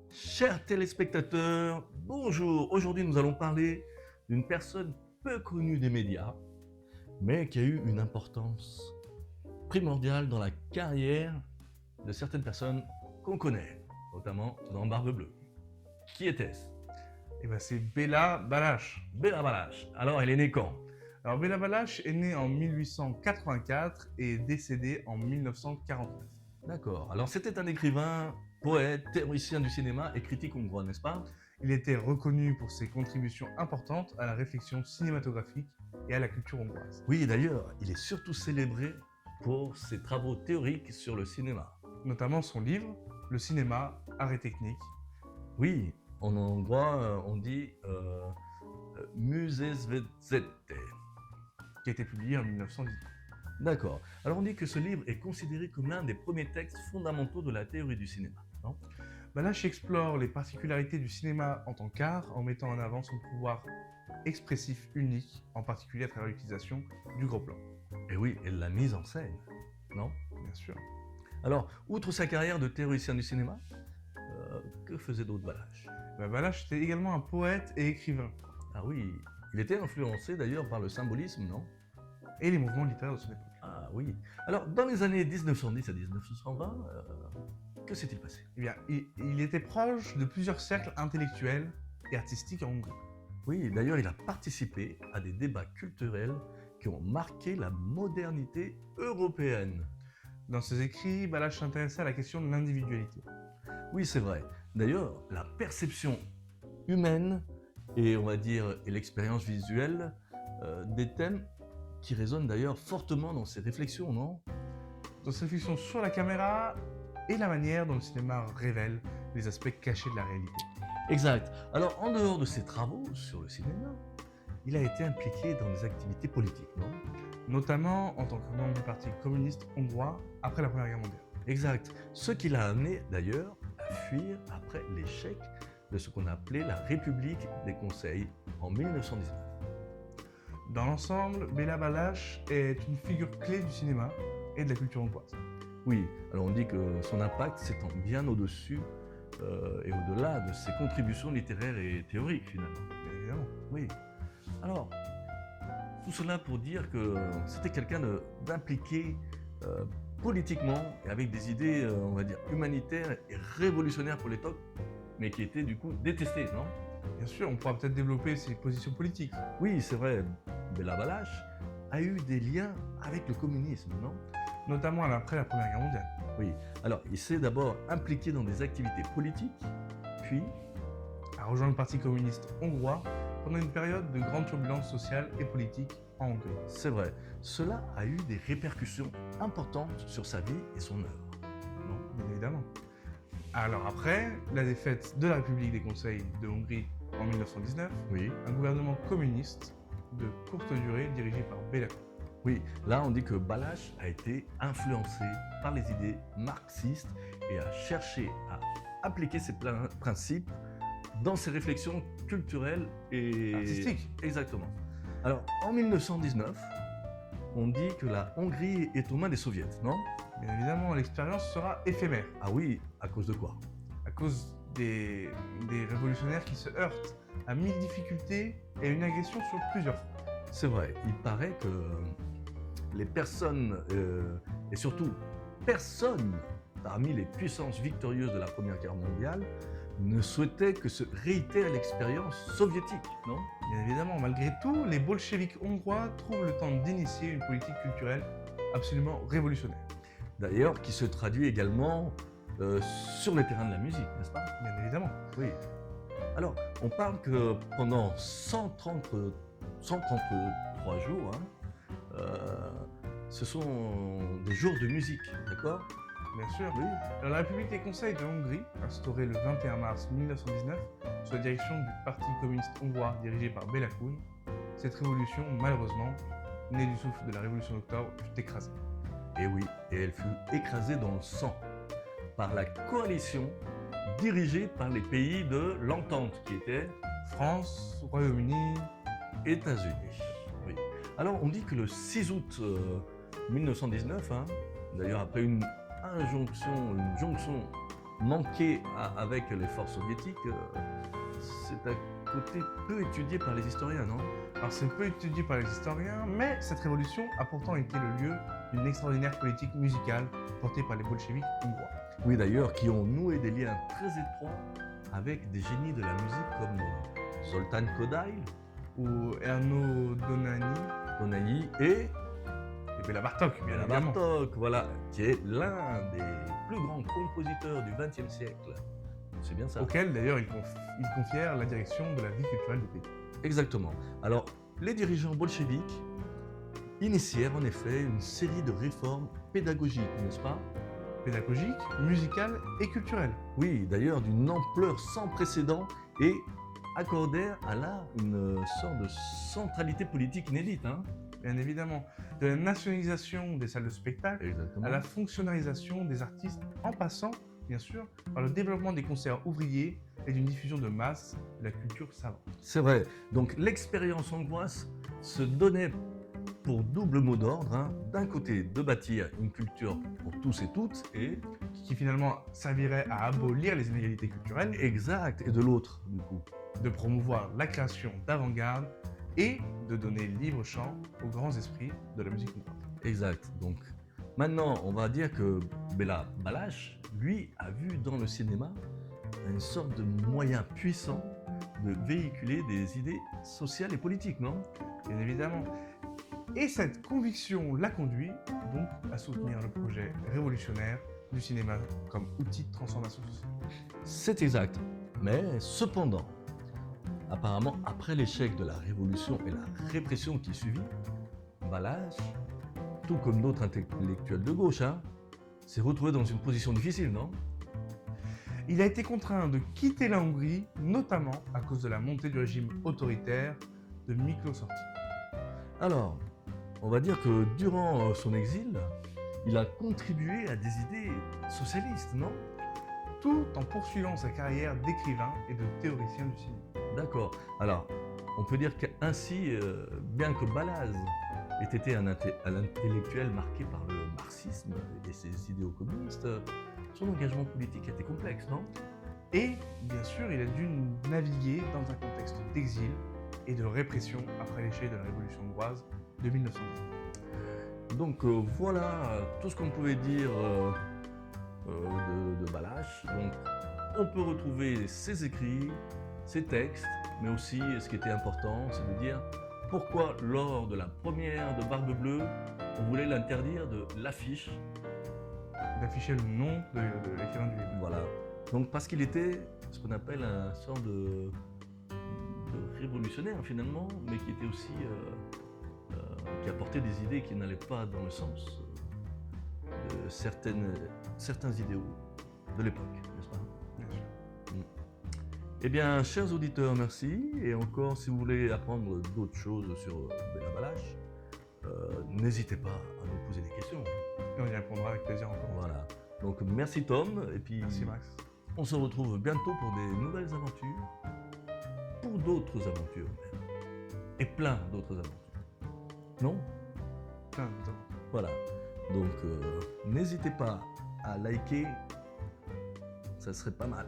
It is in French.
Chers téléspectateurs, bonjour. Aujourd'hui, nous allons parler d'une personne peu connue des médias, mais qui a eu une importance primordiale dans la carrière de certaines personnes qu'on connaît, notamment dans Barbe Bleue. Qui était-ce? Eh ben, c'est Béla Balázs. Béla Balázs. Alors, elle est née quand? Alors Béla Balázs est né en 1884 et est décédé en 1949. D'accord. Alors, c'était un écrivain, poète, théoricien du cinéma et critique hongrois, n'est-ce pas? Il était reconnu pour ses contributions importantes à la réflexion cinématographique et à la culture hongroise. Oui, d'ailleurs, il est surtout célébré pour ses travaux théoriques sur le cinéma. Notamment son livre « Le cinéma, art et technique ». Oui, en hongrois, on dit Művészete. Qui a été publié en 1918. D'accord. Alors on dit que ce livre est considéré comme l'un des premiers textes fondamentaux de la théorie du cinéma, non? Balázs explore les particularités du cinéma en tant qu'art en mettant en avant son pouvoir expressif unique, en particulier à travers l'utilisation du gros plan. Et oui, et la mise en scène, non? Bien sûr. Alors, outre sa carrière de théoricien du cinéma, que faisait d'autre Balázs? Balázs était également un poète et écrivain, Ah oui, il était influencé d'ailleurs par le symbolisme, non? et les mouvements littéraires de son époque. Ah oui. Alors, dans les années 1910 à 1920, que s'est-il passé? Eh bien, il était proche de plusieurs cercles intellectuels et artistiques en Hongrie. Oui, d'ailleurs, il a participé à des débats culturels qui ont marqué la modernité européenne. Dans ses écrits, Balázs s'intéressait à la question de l'individualité. Oui, c'est vrai. D'ailleurs, la perception humaine et, on va dire, et l'expérience visuelle, des thèmes qui résonnent d'ailleurs fortement dans ses réflexions, non? Dans ses réflexions sur la caméra et la manière dont le cinéma révèle les aspects cachés de la réalité. Exact. Alors, en dehors de ses travaux sur le cinéma, il a été impliqué dans des activités politiques, non? Notamment en tant que membre du Parti communiste hongrois après la Première Guerre mondiale. Exact. Ce qui l'a amené d'ailleurs à fuir après l'échec de ce qu'on appelait la République des Conseils en 1919. Dans l'ensemble, Béla Balázs est une figure clé du cinéma et de la culture hongroise. Oui, alors on dit que son impact s'étend bien au-dessus et au-delà de ses contributions littéraires et théoriques finalement. Bien évidemment. Oui. Alors, tout cela pour dire que c'était quelqu'un d'impliqué politiquement et avec des idées, on va dire, humanitaires et révolutionnaires pour l'époque, mais qui étaient du coup détestées, non? Bien sûr, on pourra peut-être développer ses positions politiques. Oui, c'est vrai, Béla Balázs a eu des liens avec le communisme, non? Notamment après la Première Guerre mondiale. Oui, alors il s'est d'abord impliqué dans des activités politiques, puis A rejoint le Parti communiste hongrois pendant une période de grande turbulence sociale et politique en Hongrie. c'est vrai, cela a eu des répercussions importantes sur sa vie et son œuvre, non? Bien évidemment. Alors après, la défaite de la République des Conseils de Hongrie en 1919, Oui, un gouvernement communiste de courte durée dirigé par Béla Kun. oui, là on dit que Balázs a été influencé par les idées marxistes et a cherché à appliquer ces principes dans ses réflexions culturelles et Artistique. Exactement. Alors en 1919, on dit que la Hongrie est aux mains des soviets, non? Bien évidemment, l'expérience sera éphémère Ah oui, à cause de quoi? à cause des révolutionnaires qui se heurtent à 1000 difficultés et à une agression sur plusieurs fronts. C'est vrai, il paraît que les personnes, et surtout personne parmi les puissances victorieuses de la Première Guerre mondiale, ne souhaitaient que se réitère l'expérience soviétique, non? Bien évidemment, malgré tout, les bolcheviks hongrois trouvent le temps d'initier une politique culturelle absolument révolutionnaire. D'ailleurs, qui se traduit également sur le terrain de la musique, n'est-ce pas? Bien évidemment. Oui. Alors, on parle que pendant 133 jours, ce sont des jours de musique, d'accord? Bien sûr. Oui. Alors, la République des Conseils de Hongrie, instaurée le 21 mars 1919, sous la direction du Parti communiste hongrois dirigé par Béla Kun, cette révolution, malheureusement, née du souffle de la Révolution d'octobre, fut écrasée. Et oui, et elle fut écrasée dans le sang par la coalition dirigée par les pays de l'Entente, qui étaient France, Royaume-Uni. États-Unis. Oui. Alors, on dit que le 6 août 1919, d'ailleurs après une jonction manquée avec les forces soviétiques, c'est un côté peu étudié par les historiens, non? Alors c'est peu étudié par les historiens, mais cette révolution a pourtant été le lieu d'une extraordinaire politique musicale portée par les bolcheviks hongrois. Oui, d'ailleurs, qui ont noué des liens très étroits avec des génies de la musique comme Zoltán Kodály, Ou Erno Dohnányi et Béla Bartók, bien Béla évidemment. Bartók, voilà, qui est l'un des plus grands compositeurs du XXe siècle. C'est bien ça. Auquel d'ailleurs ils confièrent la direction de la vie culturelle du pays. Exactement. Alors, les dirigeants bolcheviques initièrent en effet une série de réformes pédagogiques, n'est-ce pas? Pédagogique, musicale et culturelle. Oui, d'ailleurs d'une ampleur sans précédent et accordèrent à l'art une sorte de centralité politique inédite. Bien évidemment. De la nationalisation des salles de spectacle Exactement. à la fonctionnalisation des artistes, en passant, bien sûr, par le développement des concerts ouvriers et d'une diffusion de masse de la culture savante. C'est vrai. Donc l'expérience hongroise se donnait pour double mot d'ordre, d'un côté de bâtir une culture pour tous et toutes, et Qui finalement servirait à abolir les inégalités culturelles exact, et de l'autre du coup. de promouvoir la création d'avant-garde et de donner libre champ aux grands esprits de la musique hongroise. Exact. Donc maintenant, on va dire que Béla Balázs, lui, a vu dans le cinéma une sorte de moyen puissant de véhiculer des idées sociales et politiques, non? Bien évidemment. Et cette conviction l'a conduit donc à soutenir le projet révolutionnaire du cinéma comme outil de transformation sociale. C'est exact. Mais cependant, apparemment, après l'échec de la révolution et la répression qui suivit, Balázs, tout comme d'autres intellectuels de gauche, s'est retrouvé dans une position difficile, non? Il a été contraint de quitter la Hongrie, notamment à cause de la montée du régime autoritaire de Miklós Horthy. Alors, on va dire que durant son exil, il a contribué à des idées socialistes, non? Tout en poursuivant sa carrière d'écrivain et de théoricien du cinéma. D'accord. Alors, on peut dire qu'ainsi, bien que Balázs ait été un intellectuel marqué par le marxisme et ses idéaux communistes, son engagement politique était complexe, non? Et, bien sûr, il a dû naviguer dans un contexte d'exil et de répression après l'échec de la Révolution hongroise de 1910. Donc voilà tout ce qu'on pouvait dire de Balázs. Donc on peut retrouver ses écrits, ses textes, mais aussi ce qui était important, c'est de dire pourquoi lors de la première de Barbe Bleue, on voulait l'interdire de l'affiche. D'afficher le nom de l'écrivain du livre. Voilà. Donc parce qu'il était ce qu'on appelle un sort de révolutionnaire finalement, mais qui était aussi qui apportait des idées qui n'allaient pas dans le sens de certains idéaux de l'époque, n'est-ce pas? Bien sûr. Eh bien, chers auditeurs, merci. Et encore, si vous voulez apprendre d'autres choses sur Béla Balázs, n'hésitez pas à nous poser des questions. Et on y répondra avec plaisir encore. Voilà. Donc, merci Tom. Et puis, Merci Max. on se retrouve bientôt pour des nouvelles aventures, pour d'autres aventures même, et plein d'autres aventures. Non? Plein de temps. Voilà. Donc, n'hésitez pas à liker, ça serait pas mal.